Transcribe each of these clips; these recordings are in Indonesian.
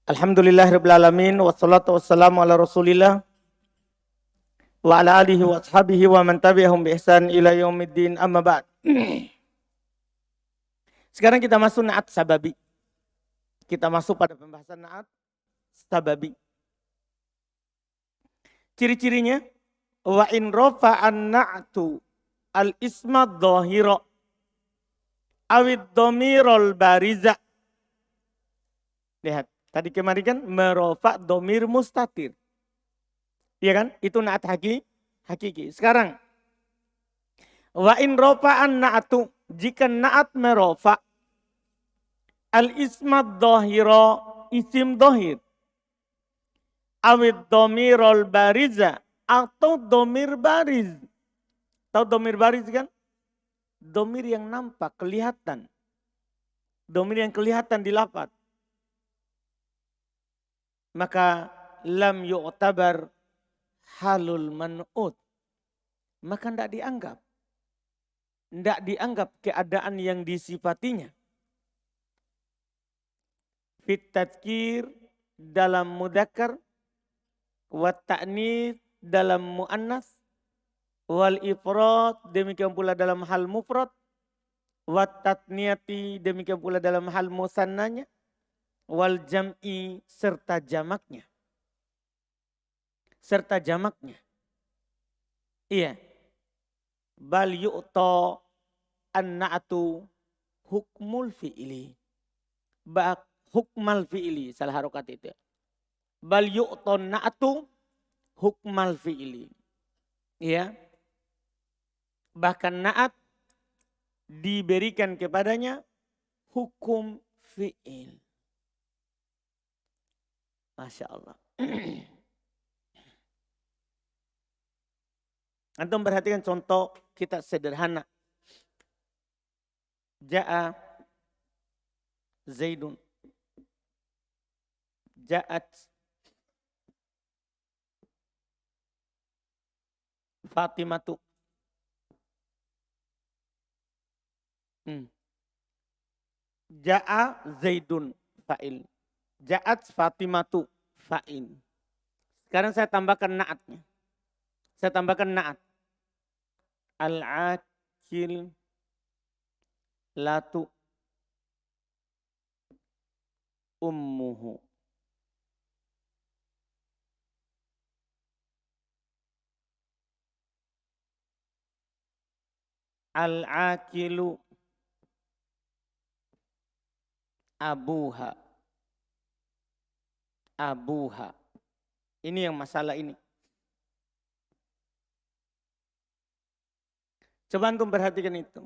Alhamdulillahirabbil alamin wassalatu wassalamu ala Rasulillah wa ala alihi wa ashabihi wa man tabi'ahum bi ihsan ila yaumiddin amma ba'd. Sekarang kita masuk naat sababi. Kita masuk pada pembahasan naat sababi. Ciri-cirinya wa in rafa'an na'tu al-isma dhahira awid dhamirul bariza. Lihat, tadi kemarin kan merofa dhamir mustatir. Iya kan? Itu naat hakiki. Sekarang wa in rafa'an na'tu, jika naat merofa al-isma dhahira, isim dhahir, awid dhamirul bariza, atau dhamir bariz. Tahu dhamir bariz kan? Dhamir yang nampak, kelihatan. Dhamir yang kelihatan di lafaz. Maka lam yu'tabar halul man'ut. Maka tidak dianggap. Tidak dianggap keadaan yang disifatinya. Fit tadkir dalam mudzakkar, wa ta'nits dalam muannas, wal ifrad demikian pula dalam hal mufrad, wa tatniyati demikian pula dalam hal musannanya, wal jam'i serta jamaknya. Serta jamaknya. Iya. Bal yu'ta an-na'tu hukmul fi'li. Hukmal fi'li, salah harokat itu. Bal yu'ta an-na'tu hukmal fi'li. Iya. Bahkan na'at diberikan kepadanya hukum fi'il. Masya Allah. Antum perhatikan contoh kita sederhana. Ja'a Zaidun. Ja'at Fatimatu. Ja'a Zaidun fa'il. Ja'at Fatimatu fa'il. Sekarang saya tambahkan na'atnya. Saya tambahkan na'at. Al-akil latu ummuhu. Al-akilu abuha. Abuha. Ini yang masalah ini. Coba antum perhatikan itu.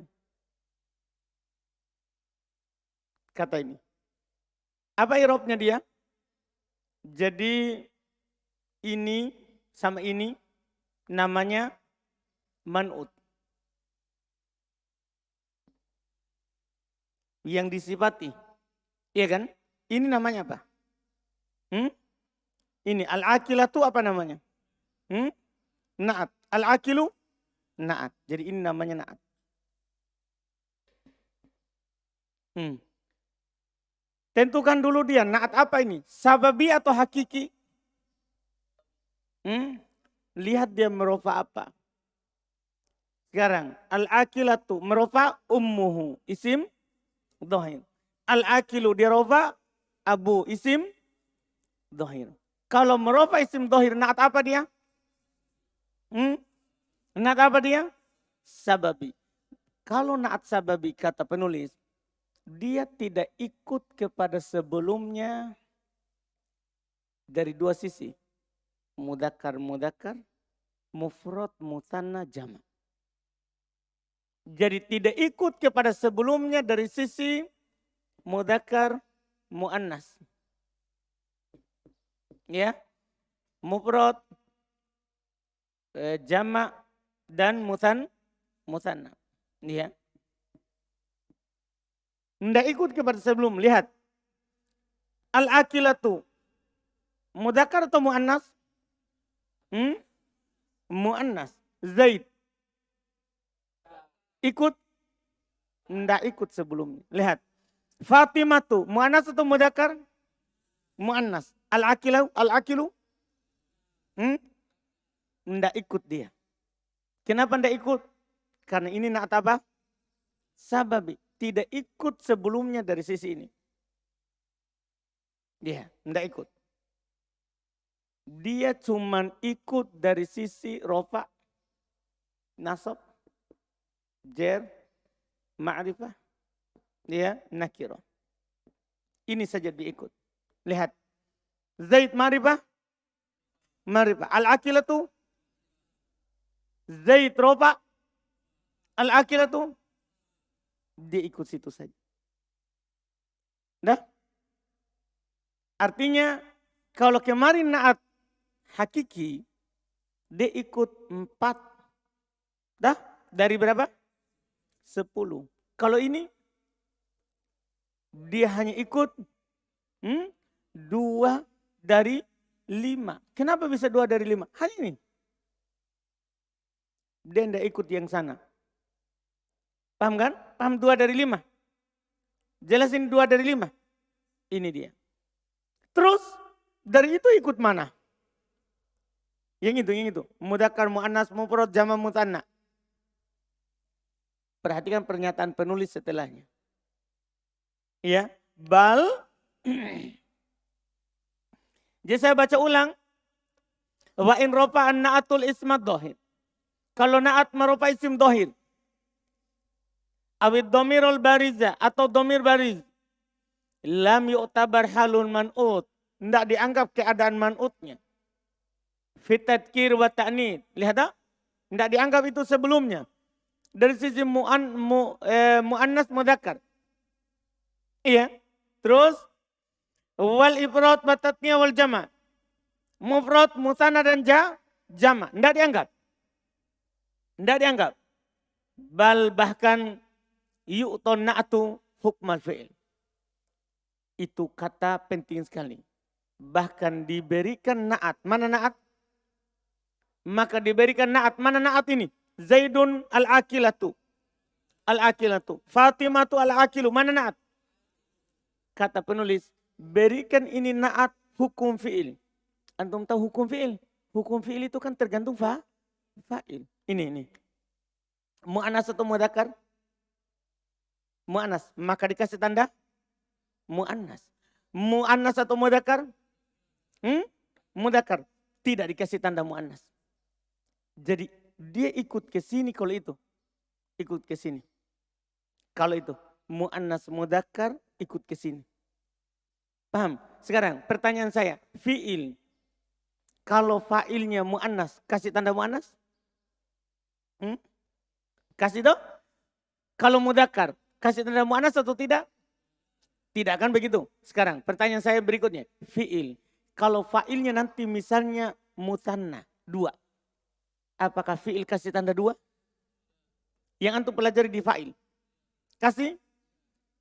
Kata ini. Apa i'rabnya dia? Jadi ini sama ini namanya man'ut. Yang disifati. Iya kan? Ini namanya apa? Ini al-akilatu apa namanya? Na'at. Al-akilu na'at. Jadi ini namanya na'at. Tentukan dulu dia na'at apa ini? Sababi atau hakiki? Lihat dia merofa apa. Sekarang al-akilatu merofa ummuhu isim dhahir. Al-akilu dia rofa abu isim dhahir. Kalau merofa isim dhahir na'at apa dia? Na'at apa dia? Sababi. Kalau na'at sababi kata penulis, dia tidak ikut kepada sebelumnya dari dua sisi. Mudzakkar, mufrad, musanna, jamak. Jadi tidak ikut kepada sebelumnya dari sisi mudzakkar, muannas. Ya. Mufrad, jamak dan musanna. Ya. Tidak ikut kepada sebelum. Lihat. Al-akilatu. Mudzakkar atau muannas? Muannas. Zaid. Ikut? Tidak ikut sebelumnya. Lihat. Fatimatu. Muannas atau mudzakkar? muannas. Al-akilu. Ndak ikut dia. Kenapa ndak ikut? Karena ini na'at apa? Sababi. Tidak ikut sebelumnya dari sisi ini. Dia ndak ikut. Dia cuman ikut dari sisi rofa, nasab, jer, ma'rifah, dia nakirah. Ini saja diikut. Lihat. Zaid ma'rifah. Al-akilatu. Zaid rofa. Al-akilatu. Dia ikut situ saja. Dah? Artinya kalau kemarin naat hakiki, dia ikut 4. Dah? Dari berapa? 10. Kalau ini, dia hanya ikut 2 dari 5. Kenapa bisa 2 dari 5? Hanya ini. Dia tidak ikut yang sana. Paham kan? Paham 2 dari 5? Jelasin 2 dari 5. Ini dia. Terus dari itu ikut mana? Yang itu. Mudzakkar, muannas, mufrad, jama', mutsanna. Perhatikan pernyataan penulis setelahnya. Ya, bal. Jadi saya baca ulang. Wa in rafa'an na'atul ismat dhahir. Kalau na'at merupa isim dhahir. Awid dhamirul bariza atau dhamir bariz. Lam yu'tabar halun man'ut. Tidak dianggap keadaan man'utnya. Fitadkir wa ta'nid. Lihat tak? Tidak dianggap itu sebelumnya. Dari sisi mu'annas mudzakkar. Iya. Terus. Wal ifrad wa tatniyah wal jama'. Mufrad, musanna dan jama'. Tidak dianggap. Tidak dianggap. Bal bahkan yu'ton na'atu hukmal fi'il. Itu kata penting sekali. Bahkan diberikan na'at. Mana na'at? Maka diberikan na'at. Mana na'at ini? Zaidun al-akilatu. Al-akilatu. Fatimatu al-akilu. Mana na'at? Kata penulis. Berikan ini na'at hukum fi'il. Antum tahu hukum fi'il? Hukum fi'il itu kan tergantung fa'il. Ini. Mu'annas atau mudzakkar? Mu'annas. Maka dikasih tanda? Mu'annas. Mu'annas atau mudzakkar? Mudzakkar. Tidak dikasih tanda mu'annas. Jadi dia ikut ke sini kalau itu. Ikut ke sini. Kalau itu mu'annas mudzakkar ikut ke sini. Paham? Sekarang pertanyaan saya, fi'il. Kalau fa'ilnya mu'annas, kasih tanda mu'annas? Kasih toh? Kalau mudzakkar, kasih tanda mu'annas atau tidak? Tidak kan begitu. Sekarang pertanyaan saya berikutnya. Fi'il. Kalau fa'ilnya nanti misalnya musanna 2. Apakah fi'il kasih tanda 2? Yang antum pelajari di fa'il. Kasih.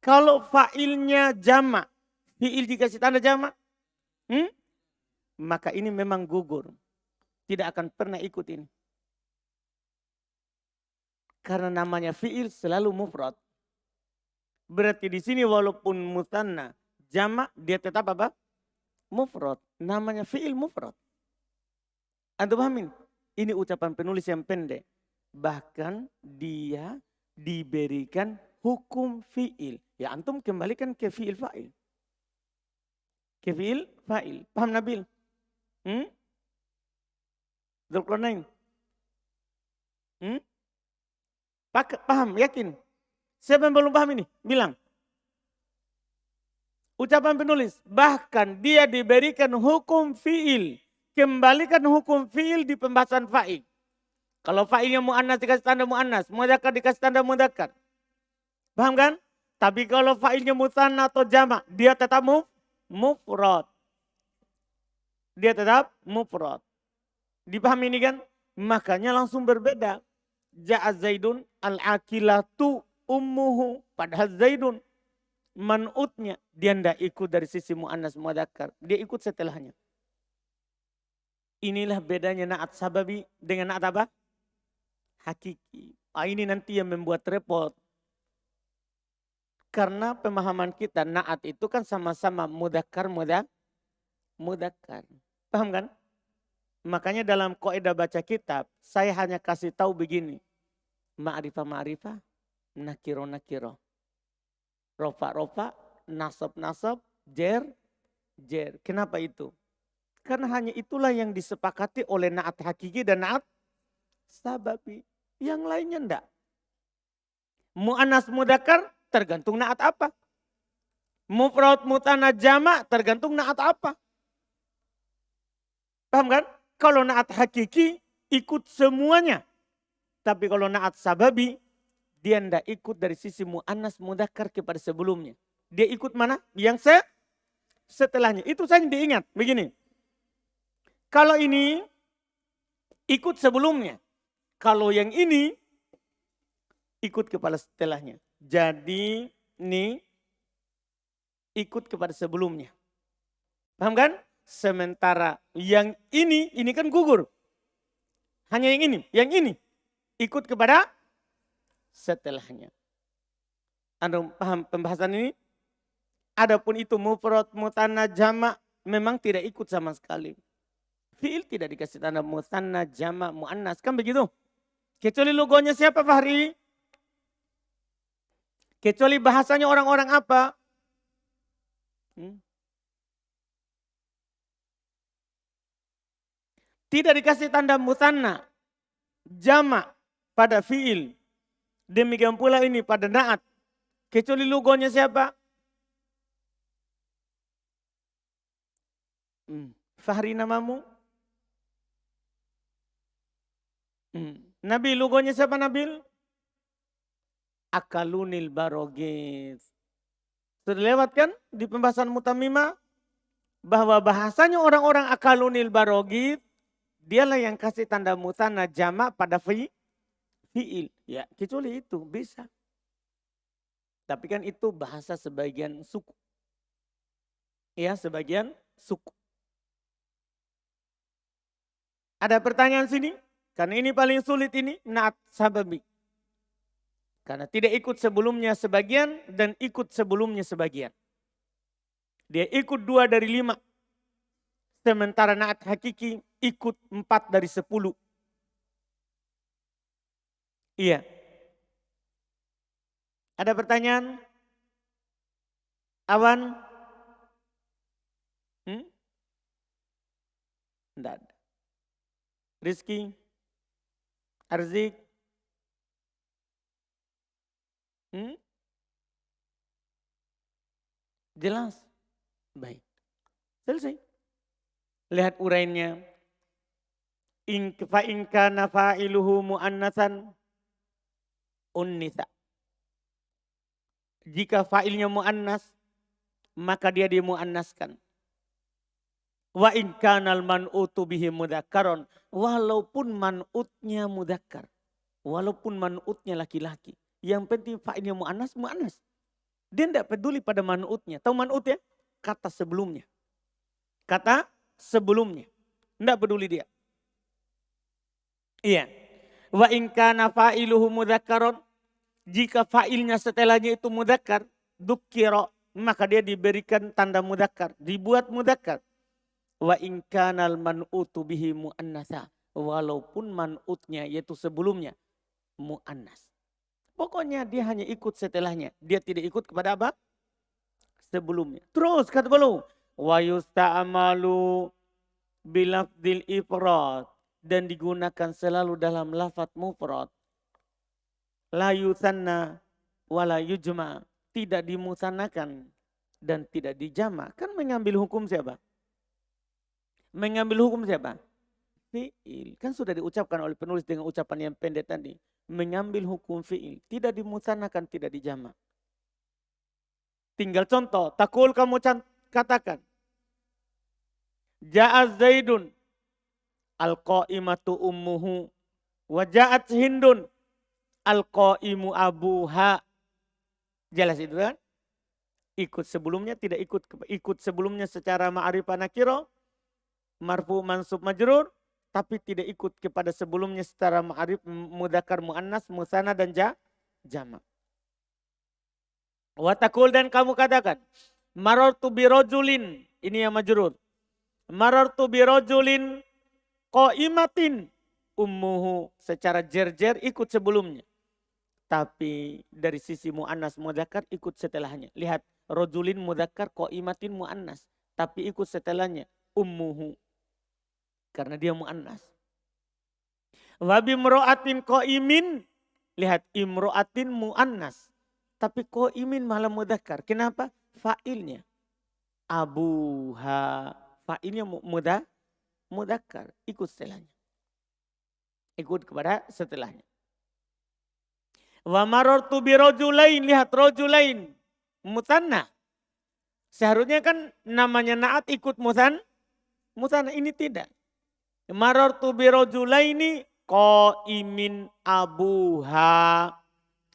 Kalau fa'ilnya jama'. Fi'il dikasih tanda jama'. Maka ini memang gugur. Tidak akan pernah ikut ini. Karena namanya fi'il selalu mufrad. Berarti di sini walaupun musanna jama' dia tetap apa? Mufrad. Namanya fi'il mufrad. Antum pahamin? Ini ucapan penulis yang pendek. Bahkan dia diberikan hukum fi'il. Ya antum kembalikan ke fi'il fa'il. Ke fi'il fa'il. Paham Nabil? Dzulqarnain? Paham? Yakin? Siapa yang belum paham ini? Bilang. Ucapan penulis. Bahkan dia diberikan hukum fi'il. Kembalikan hukum fi'il di pembahasan fa'il. Kalau fa'ilnya mu'annas dikasih tanda mu'annas. Mudzakkar dikasih tanda mudzakkar. Paham kan? Tapi kalau fa'ilnya musanna atau jama'. Dia tetap mufrad. Dia tetap mufrad. Dipahami ini kan? Makanya langsung berbeda. Ja'a Zaidun al-akilatu ummuhu. Padahal Zaidun man'utnya. Dia tidak ikut dari sisi mu'annas mudzakkar. Dia ikut setelahnya. Inilah bedanya na'at sababi dengan na'at apa? Hakiki. Ini nanti yang membuat repot. Karena pemahaman kita na'at itu kan sama-sama mudzakkar mudzakkar. Paham kan? Makanya dalam kaidah baca kitab, saya hanya kasih tahu begini. Ma'rifah, nakiro. Rofa, nasab, jer. Kenapa itu? Karena hanya itulah yang disepakati oleh na'at hakiki dan na'at sababi. Yang lainnya enggak. Mu'annas mudzakkar tergantung na'at apa. Mufrad mutanna jama' tergantung na'at apa. Paham kan? Kalau na'at hakiki ikut semuanya. Tapi kalau na'at sababi dia tidak ikut dari sisi mu'annas mudzakkar kepada sebelumnya. Dia ikut mana? Yang setelahnya. Itu saja diingat. Begini. Kalau ini ikut sebelumnya. Kalau yang ini ikut kepada setelahnya. Jadi ini ikut kepada sebelumnya. Paham kan? Sementara yang ini kan gugur. Hanya yang ini ikut kepada setelahnya. Anda paham pembahasan ini? Adapun itu mufrad, mutanna, jama' memang tidak ikut sama sekali. Fi'il tidak dikasih tanda mutanna, jama', muannas. Kan begitu? Kecuali logonya siapa Fahri? Kecuali bahasanya orang-orang apa? Tidak dikasih tanda mutanna, jama' pada fi'il. Demikian pula ini pada na'at. Kecuali logonya siapa? Fahri namamu? Nabil, logonya siapa Nabil? Akalunil barogis. Sudah lewat kan di pembahasan mutamimah? Bahwa bahasanya orang-orang akalunil barogis, dialah yang kasih tanda mutanna jama' pada fi'il. Ya, kecuali itu bisa. Tapi kan itu bahasa sebagian suku. Ya, sebagian suku. Ada pertanyaan sini? Karena ini paling sulit ini, na'at sababi. Karena tidak ikut sebelumnya sebagian dan ikut sebelumnya sebagian. Dia ikut 2 dari 5. Sementara na'at hakiki ikut 4 dari 10. Iya. Ada pertanyaan? Awan? Tidak ada. Rizki? Arzik? Jelas? Baik. Selesai. Lihat urainya. Fa in kana fa'iluhu mu'annatsan unnitha. Jika fa'ilnya mu'annas, maka dia dimu'annaskan. Wa in kanal man'utu bihi mudzakkaron, walaupun man'utnya mudzakkar. Walaupun man'utnya laki-laki. Yang penting fa'ilnya mu'annas. Dia tidak peduli pada man'utnya. Tahu man'ut ya? Kata sebelumnya. Kata sebelumnya. Tidak peduli dia. Iya. Wa in kana fa'iluhu mudzakkaron, jika fa'ilnya setelahnya itu mudzakkar, dukkira, maka dia diberikan tanda mudzakkar, dibuat mudzakkar. Wa in kanal man'utu bihi muannatsa, walaupun man'utnya yaitu sebelumnya muannas. Pokoknya dia hanya ikut setelahnya, dia tidak ikut kepada apa? Sebelumnya. Terus kata beliau, wa yusta'malu bilafdil ifrad, dan digunakan selalu dalam lafaz mufrad. La yusanna wala yujma, tidak dimusannakan dan tidak dijama. Kan mengambil hukum siapa? Mengambil hukum siapa? Fi'il. Kan sudah diucapkan oleh penulis dengan ucapan yang pendek tadi. Mengambil hukum fi'il. Tidak dimusannakan, tidak dijama. Tinggal contoh. Takul kamu katakan. Ja'az Zaidun al-qa'imatu ummuhu wa ja'at Hindun al-qa'imu abuha. Jelas itu kan? Ikut sebelumnya, tidak ikut sebelumnya secara ma'rifah nakiro, marfu mansub majrur, tapi tidak ikut kepada sebelumnya secara ma'rif mudzakkar muannas musanna dan jama. Wa taqul, dan kamu katakan marartu bi rajulin, ini yang majrur. Marartu birojulin qaimatin ummuhu, secara jer-jer ikut sebelumnya. Tapi dari sisi mu'annas mudzakkar ikut setelahnya. Lihat, rojulin mudzakkar qaimatin mu'annas. Tapi ikut setelahnya ummuhu. Karena dia mu'annas. Wa bimra'atin qaimin. Lihat, imra'atin mu'annas. Tapi qaimin malah mudzakkar. Kenapa? Fa'ilnya. Abuha. Fa'ilnya mudzakkar. Ikut setelahnya. Ikut kepada setelahnya. Wa marartu bi rajulain, lihat rajulain mutanna. Seharusnya kan namanya naat ikut mutanna, ini tidak. Marartu bi rajulaini qaimin abuha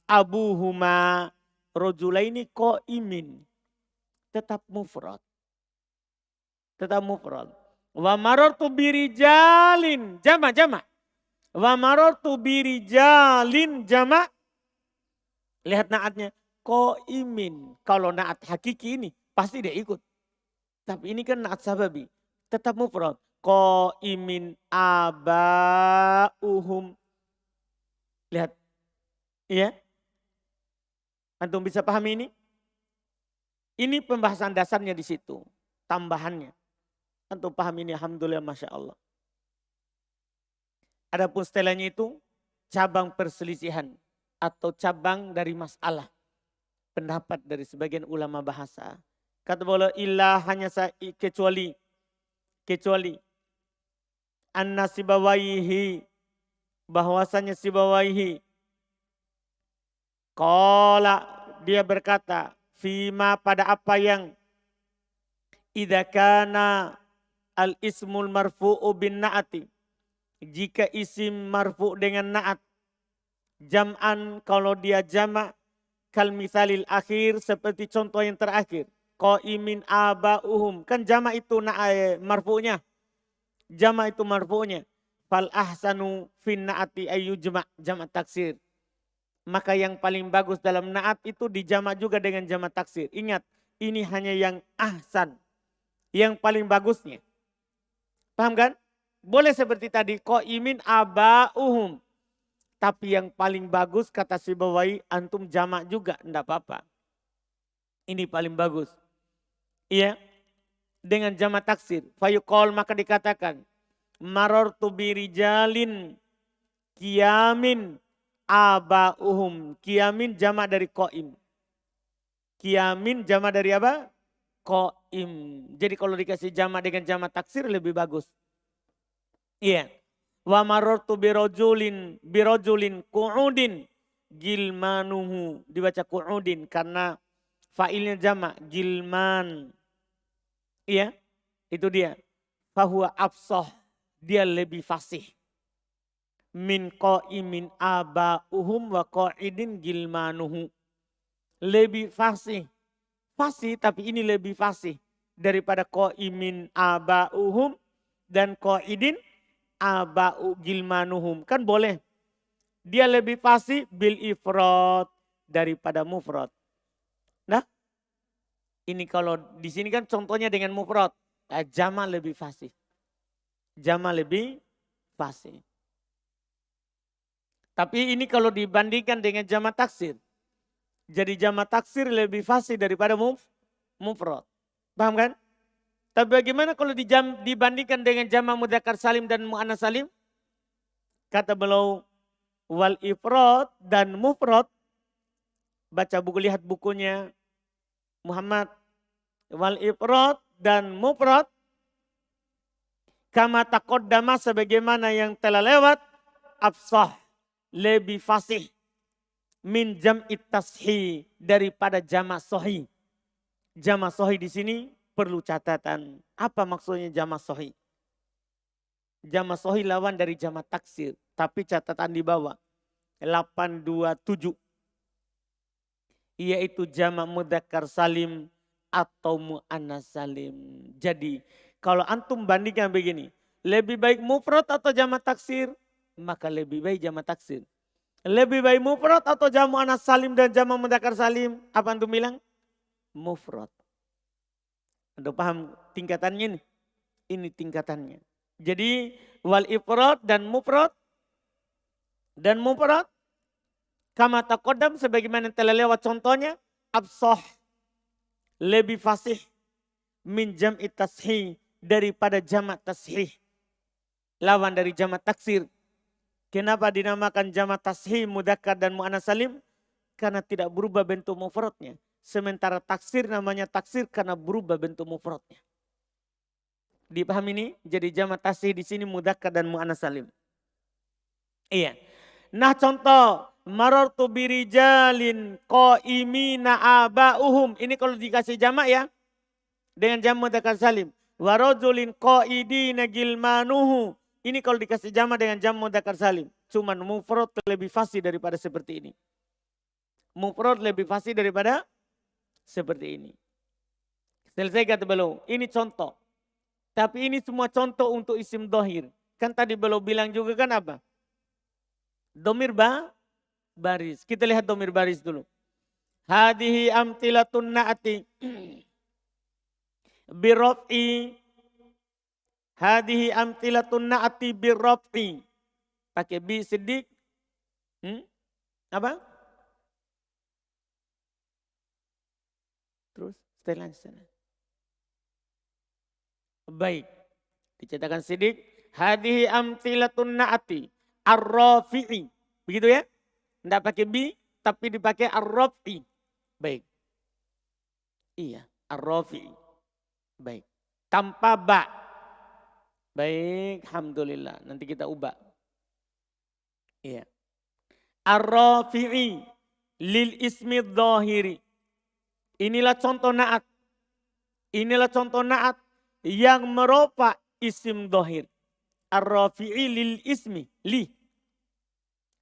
abuhuma, rajulaini qaimin. Tetap mufrad. Tetap mufrad. Wa marartu bi rijalin jama'. Wa marartu bi rijalin jama'. Lihat naatnya, qaimin. Kalau naat hakiki ini pasti dia ikut. Tapi ini kan naat sababi. Tetap mufrad. Qaimin abauhum. Lihat. Iya. Antum bisa pahami ini? Ini pembahasan dasarnya di situ. Tambahannya. Antum pahami ini, alhamdulillah, masya Allah. Adapun setelahnya itu cabang perselisihan atau cabang dari masalah. Pendapat dari sebagian ulama bahasa. Kata beliau illa hanya kecuali anna sibawaihi, bahwasanya sibawaihi qala, dia berkata fima, pada apa yang idza kana al ismul marfu'u bin na'ati, jika isim marfu' dengan na'at, jam'an, kalau dia jama', kal misalil akhir, seperti contoh yang terakhir. Qaimin abauhum, kan jama' itu marfu'nya. Jama' itu marfu'nya. Fal ahsanu fin na'ati ayu jama' taksir. Maka yang paling bagus dalam na'at itu dijama' juga dengan jama' taksir. Ingat, ini hanya yang ahsan. Yang paling bagusnya. Paham kan? Boleh seperti tadi, qaimin abauhum. Tapi yang paling bagus kata Sibawai, antum jamak juga, enggak apa-apa. Ini paling bagus. Iya. Dengan jamak taksir. Fayuqol, maka dikatakan, marartu birijalin kiamin abauhum. Kiamin jamak dari qaim. Kiamin jamak dari apa? Qaim. Jadi kalau dikasih jamak dengan jamak taksir lebih bagus. Iya. Wa marartu birojulin qu'udin gilmanuhu, dibaca qu'udin karena fa'ilnya jama' gilman. Iya, itu dia. Fahuwa afsah, dia lebih fasih. Min qaimin abauhum wa qa'idin gilmanuhu. Lebih fasih. Fasih, tapi ini lebih fasih daripada qaimin abauhum dan qa'idin aba'u gilmanuhum. Kan boleh. Dia lebih fasih bil ifrad daripada mufrad. Nah, ini kalau di sini kan contohnya dengan mufrad. Jama' lebih fasih. Jama' lebih fasih. Tapi ini kalau dibandingkan dengan jama' taksir. Jadi jama' taksir lebih fasih daripada mufrad. Paham kan? Tapi bagaimana kalau dibandingkan dengan jama' mudzakkar salim dan mu'annas salim? Kata beliau, wal ifrad dan mufrad. Baca buku, lihat bukunya Muhammad. Wal ifrad dan mufrad. Kama taqaddama, sebagaimana yang telah lewat. Afsah, lebih fasih. Min jam'it tashi, daripada jama' sahih. Jama' sahih di sini perlu catatan. Apa maksudnya jama' sahih? Jama' sahih lawan dari jama' taksir. Tapi catatan di bawah. 827. Yaitu jama' mudzakkar salim atau mu'annas salim. Jadi kalau antum bandingkan begini. Lebih baik mufrad atau jama' taksir? Maka lebih baik jama' taksir. Lebih baik mufrad atau jama' mu'annas salim dan jama' mudzakkar salim? Apa antum bilang? Mufrad. Anda paham tingkatannya ini? Ini tingkatannya. Jadi wal ifrad dan mufrad kama taqaddam sebagaimana yang telah lewat contohnya, absah, lebih fasih min jam'i tashih, daripada jamak tashih. Lawan dari jamak taksir. Kenapa dinamakan jamak tashih mudzakkar dan muannats salim? Karena tidak berubah bentuk mufradnya. Sementara taksir namanya taksir karena berubah bentuk mufradnya. Dipahami ini? Jadi jamak tashih di sini mudzakkar dan muannats salim. Iya. Nah contoh, marartu birijalin qaimina aba'uhum. Ini kalau dikasih jamak ya, dengan jamak mudzakkar salim. Wa rajulin qaidina gilmanuhu. Ini kalau dikasih jamak dengan jamak mudzakkar salim. Cuman mufrad lebih fasih daripada seperti ini. Mufrad lebih fasih daripada seperti ini. Selesai kata beliau. Ini contoh. Tapi ini semua contoh untuk isim dhahir. Kan tadi beliau bilang juga kan apa? Domir baris. Kita lihat domir baris dulu. Hadihi amtilatun na'ati birraf'i. Hadihi amtilatun na'ati birraf'i. Pakai bi sidik. Apa? Terus setelah sana. Baik. Dicetakkan sidik. Hadihi amtilatun na'ati ar-rafi'i. Begitu ya? Tidak pakai bi, tapi dipakai ar-rafi'i. Baik. Iya, ar-rafi'i. Baik. Tanpa ba. Baik, alhamdulillah. Nanti kita ubah. Iya. Ar-rafi'i lil ismi dhahiri. Inilah contoh na'at. Inilah contoh na'at yang merupa isim dhahir. Ar-rafi'i lil ismi. Li.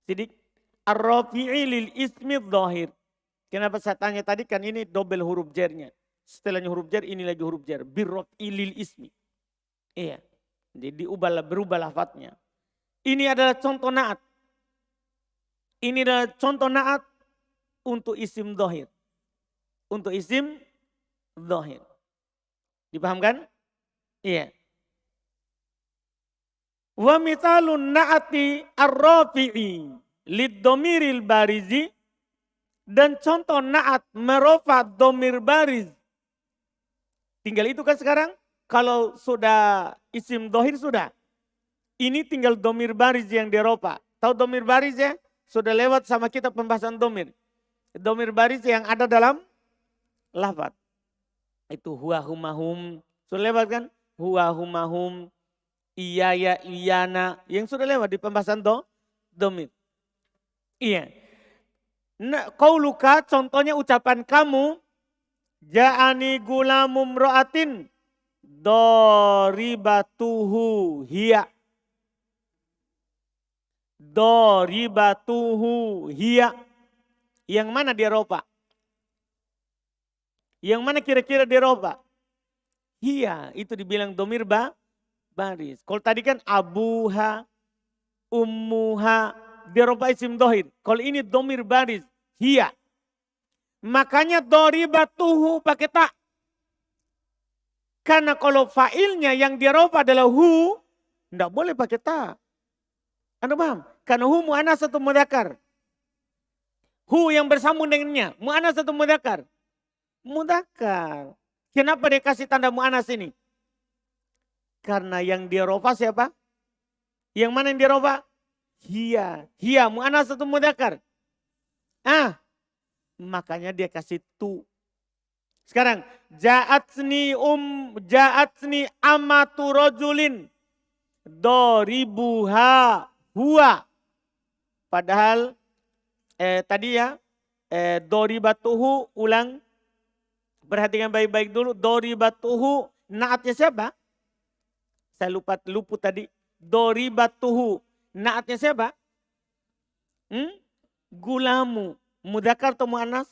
Sidik. Ar-rafi'i lil ismi dhahir. Kenapa saya tanya tadi kan ini double huruf jarnya. Setelahnya huruf jar ini lagi huruf jar. Birrafi'i lil ismi. Iya. Jadi berubah lafadznya. Ini adalah contoh na'at. Ini adalah contoh na'at untuk isim dhahir. Untuk isim dhahir. Dipahamkan? Iya. Wa mithalun na'ati ar-rafi'i lid-dhamiril barizi, dan contoh na'at merofa dhamir bariz. Tinggal itu kan sekarang, kalau sudah isim dhahir sudah. Ini tinggal dhamir bariz yang dirofa. Tahu dhamir bariz ya? Sudah lewat sama kita pembahasan dhamir. Dhamir bariz yang ada dalam lafaz. Itu huwa humahum. Sudah lewat kan? Huwa humahum. Iya ya iyana. Yang sudah lewat di pembahasan dhamir. Iya. Nah, qauluka contohnya ucapan kamu. Ja'ani gulamum ro'atin. Doribatuhu hiya. Doribatuhu hiya. Yang mana dia ropa? Yang mana kira-kira dia ropa? Hiya. Itu dibilang dhamir baris. Kalau tadi kan abuha, ummuha, dia ropa isim dhahir. Kalau ini dhamir baris, hiya. Makanya doribatuhu pakai ta. Karena kalau fa'ilnya yang dia ropa adalah hu, tidak boleh pakai ta. Anda paham? Karena hu mu'annas atau mudzakkar. Hu yang bersambung dengannya, mu'annas atau mudzakkar? Mudzakkar. Kenapa dia kasih tanda mu'annas ini? Karena yang dia rofa siapa? Yang mana yang dia rofa? Hiya. Hiya mu'annas atau mudzakkar? Makanya dia kasih tu. Sekarang ja'atni amatu rajulin doribuha huwa. Padahal tadi ya doribatuhu ulang. Perhatikan baik-baik dulu. Doribatuhu naatnya siapa? Saya luput tadi. Doribatuhu naatnya siapa? Gulamu. Mudzakkar atau mu'annas?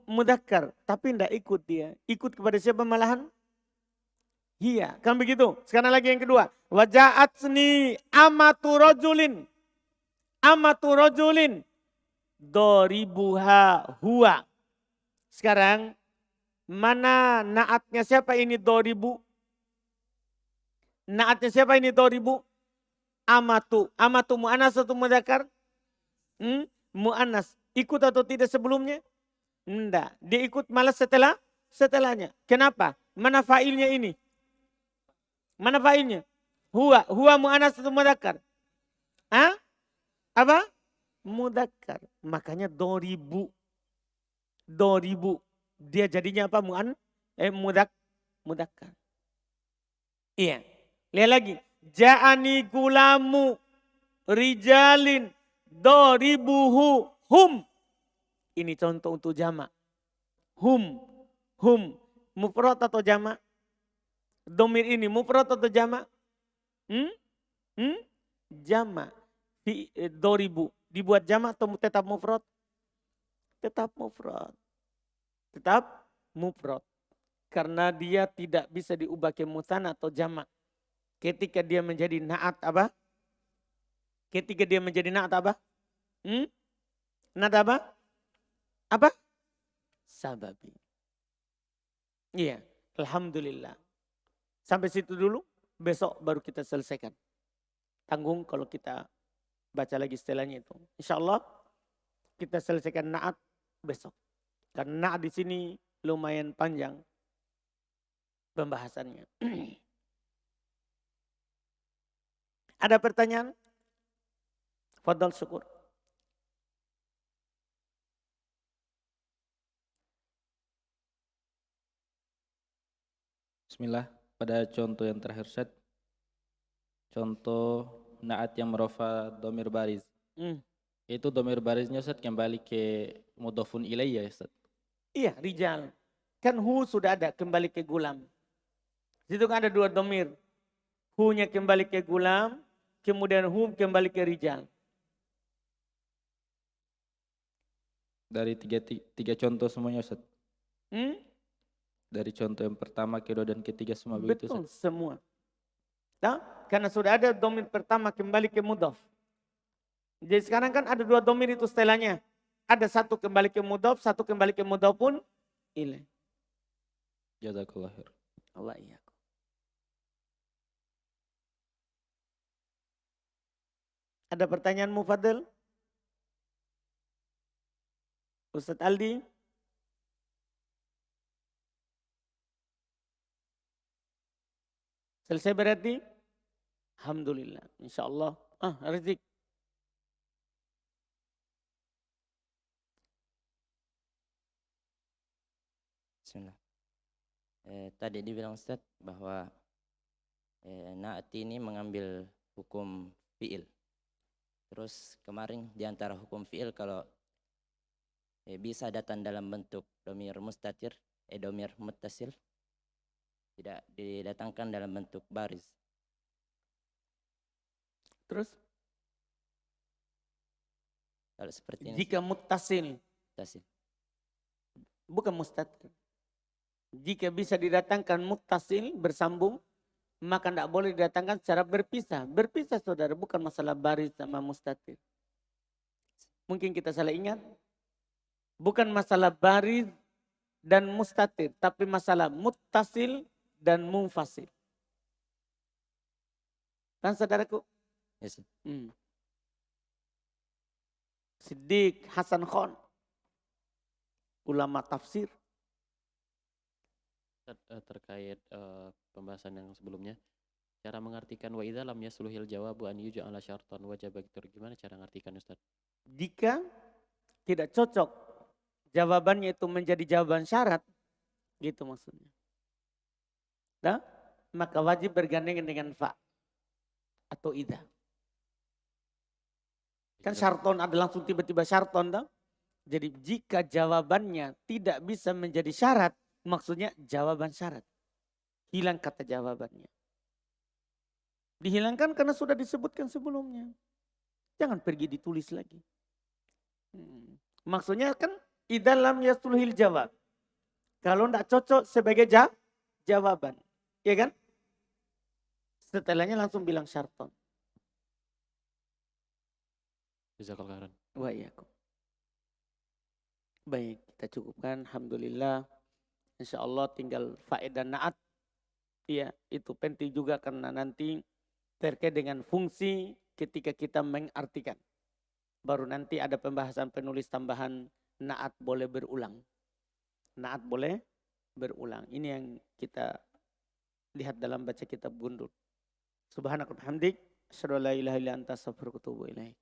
Mudzakkar. Tapi tidak ikut dia. Ikut kepada siapa malahan? Iya. Kan begitu. Sekarang lagi yang kedua. Waja'atni amatu rajulin. Amatu rajulin. Doribuha huwa. Sekarang Mana naatnya siapa ini doribu? Naatnya siapa ini doribu? Amatu. Amatu mu'anas atau mudzakkar? Mu'anas. Ikut atau tidak sebelumnya? Enggak. Dia ikut malah setelahnya. Kenapa? Mana failnya ini? Mana failnya? Huwa. Huwa mu'anas atau mudzakkar? Hah? Apa? Mudzakkar. Makanya doribu. Doribu. Dia jadinya apa? Mudzakkar. Iya. Lihat lagi. Ja'ani gulamu rijalin doribuhu hum. Ini contoh untuk jamak. Hum. Hum. Mufrad atau jamak? Domir ini mufrad atau jamak? Jamak. Doribu. Dibuat jamak atau tetap mufrad? Tetap mufrad. Tetap mufrad. Karena dia tidak bisa diubah ke musanna atau jamak. Ketika dia menjadi naat apa? Ketika dia menjadi naat apa? Naat apa? Apa? Sababi. Iya, alhamdulillah. Sampai situ dulu, besok baru kita selesaikan. Tanggung kalau kita baca lagi istilahnya itu. Insya Allah kita selesaikan naat besok. Karena naat di sini lumayan panjang pembahasannya. Ada pertanyaan? Fadal syukur. Bismillah, pada contoh yang terakhir Ustaz, contoh naat yang merofa domir bariz. Itu domir bariznya Ustaz kembali ke mudhofun ilayya Ustaz. Iya, rijal. Kan hu sudah ada kembali ke gulam. Situ kan ada dua domir. Hu-nya kembali ke gulam, kemudian hu kembali ke rijal. Dari tiga contoh semuanya Ustaz. Dari contoh yang pertama, kedua dan ketiga semua begitu Ustaz. Betul semua. Nah, karena sudah ada domir pertama kembali ke mudhaf. Jadi sekarang kan ada dua domir itu setelahnya. Ada satu kembali ke mudhaf, satu kembali ke mudhafun ilaih. Jazakallah khair. Allah iyyakum. Ada pertanyaan Mufadil? Ustadz Aldi? Selesai berarti? Alhamdulillah. Insya Allah. Rizik. Bismillah. Tadi dibilang Ustaz bahwa naati ini mengambil hukum fi'il. Terus kemarin diantara hukum fi'il kalau bisa datang dalam bentuk domir mustatir, domir muttasil, tidak didatangkan dalam bentuk baris. Terus? Kalau seperti ini. Jika muttasil. Muttasil. Bukan mustatir. Jika bisa didatangkan muttasil bersambung, maka tidak boleh didatangkan secara berpisah. Berpisah saudara, bukan masalah baris sama mustatir. Mungkin kita salah ingat. Bukan masalah baris dan mustatir, tapi masalah muttasil dan munfasil. Kan saudaraku? Yes. Siddiq Hasan Khan, ulama tafsir. Terkait pembahasan yang sebelumnya, cara mengartikan wa idza lam yasluhil jawabu an yuj'ala syartan wajib gimana cara mengartikan Ustaz? Jika tidak cocok jawabannya itu menjadi jawaban syarat, gitu maksudnya. Nah, maka wajib bergandengan dengan fa atau idza. Kan syarton ada langsung tiba-tiba syarton dong. Jadi jika jawabannya tidak bisa menjadi syarat, maksudnya jawaban syarat. Hilang kata jawabannya. Dihilangkan karena sudah disebutkan sebelumnya. Jangan pergi ditulis lagi. Maksudnya kan idza lam yasulhil jawab. Kalau tidak cocok sebagai jawaban. Ya kan? Setelahnya langsung bilang syarton. Jazakallahu khairan. Wa iyyakum. Baik, kita cukupkan. Alhamdulillah. Insya Allah tinggal faedah naat. Iya, itu penting juga karena nanti terkait dengan fungsi ketika kita mengartikan. Baru nanti ada pembahasan penulis tambahan naat boleh berulang. Naat boleh berulang. Ini yang kita lihat dalam baca kitab Gundul. Subhanakallahumma hamdik, asyhadu an la ilaha illa anta astaghfiruka wa atubu ilaik.